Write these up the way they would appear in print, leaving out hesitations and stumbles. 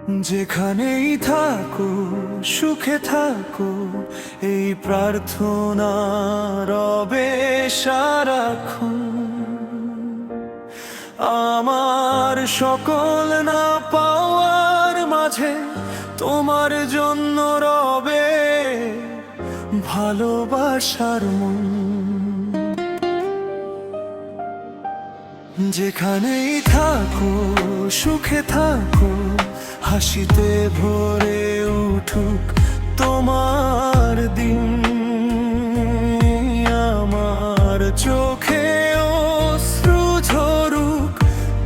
যেখানেই থাকো সুখে থাকো, এই প্রার্থনা রবে সারাক্ষণ। আমার সকল না পাওয়ার মাঝে তোমার জন্য রবে ভালোবাসার মন। যেখানেই থাকো সুখে থাকো, হাসিতে ভরে উঠুক তোমার দিন। আমার চোখে অশ্রু ঝরুক,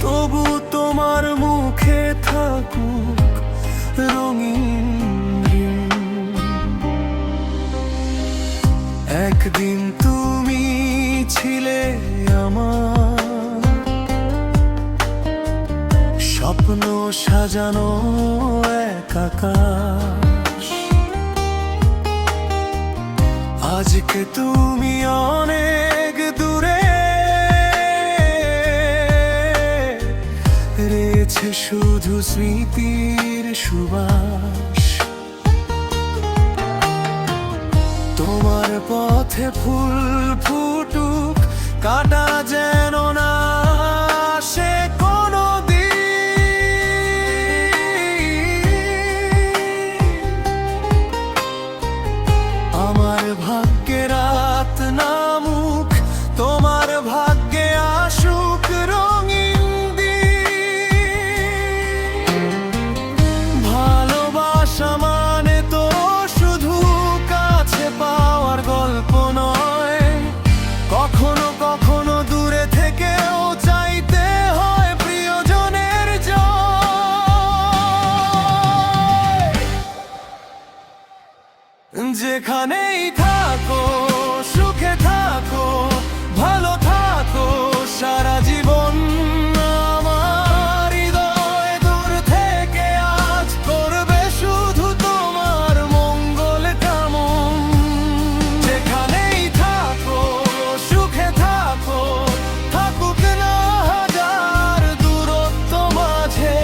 তবু তোমার মুখে থাকুক রঙিন ঋণ। একদিন তুমি ছিলে আমার স্বপ্ন সাজানো এক আকাশ। আজকে তুমি অনেক দূরে, রয়েছে শুধু স্মৃতির সুবাস। তোমার পথে ফুল ফুটুক, কাটা যেন না আসে কোনো ভাগ্যে রাত নামুক, তোমার ভাগ্যে আসুক রঙিন দিন। ভালোবাসা মানে তো শুধু কাছে পাওয়ার গল্প নয়, কখনো কখনো দূরে থেকেও চাইতে হয় প্রিয়জনের জয়। যেখানেই থাকো সুখে থাকো, ভালো থাকো সারা জীবন। আমার হৃদয় দূর থেকে আজ করবে শুধু তোমার মঙ্গল কামন। যেখানেই থাকো সুখে থাকো, থাকুক না হাজার দূরত্ব মাঝে,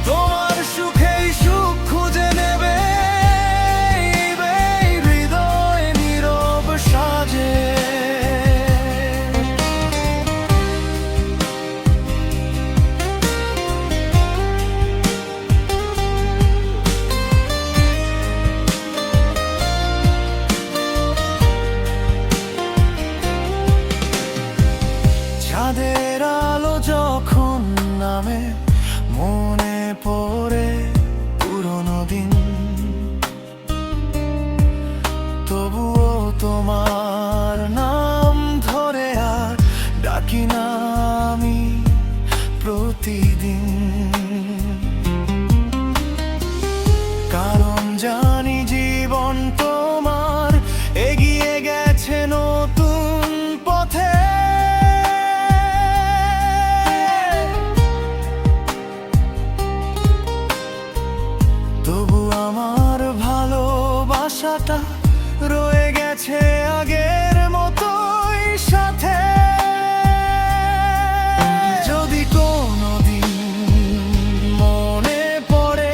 তোমার সুখেই সুখ খুঁজে নেবে চাঁদের আলো যখন নামে, মনে পড়ে পুরনো দিন। তবুও তোমার নাম ধরে আর ডাকি না আমি প্রতিদিন। কারণ জানি জীবন তোমার এগিয়ে গেছে নতুন পথে। তবু আমার ভালোবাসাটা রয়ে গেছে আগের মতোই সাথে। যদি কোনোদিন মনে পড়ে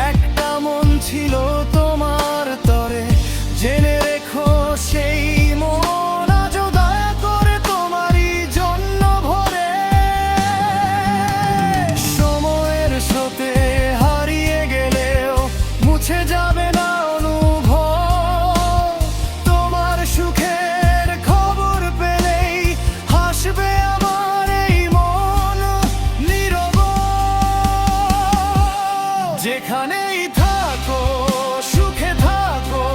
একটা মন ছিল তোমার তরে, জেনে রেখো সেই মন আজও দয়া করে তোমারই জন্য ভরে। সময়ের স্রোতে হারিয়ে গেলেও মুছে যাবে না অনুভব। তোমার সুখের খবর পেলেই হাসবে আমার এই মন নীরব। যেখানেই থাকো সুখে থাকো,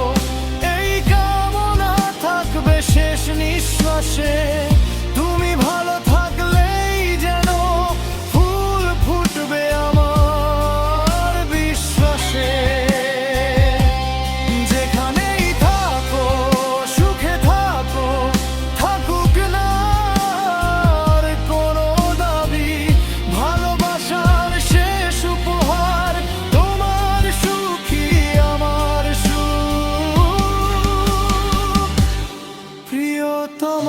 এই কামনা থাকবে শেষ নিঃশ্বাসে। তুমি ভালো থাকলেই যেন ফুল ফুটবে আমার বিশ্বাসে। যেখানেই থাকো সুখে থাকো, থাকুক না আর কোনো দাবি। ভালোবাসার শেষ উপহার তোমার সুখী আমার সুখ। প্রিয়তম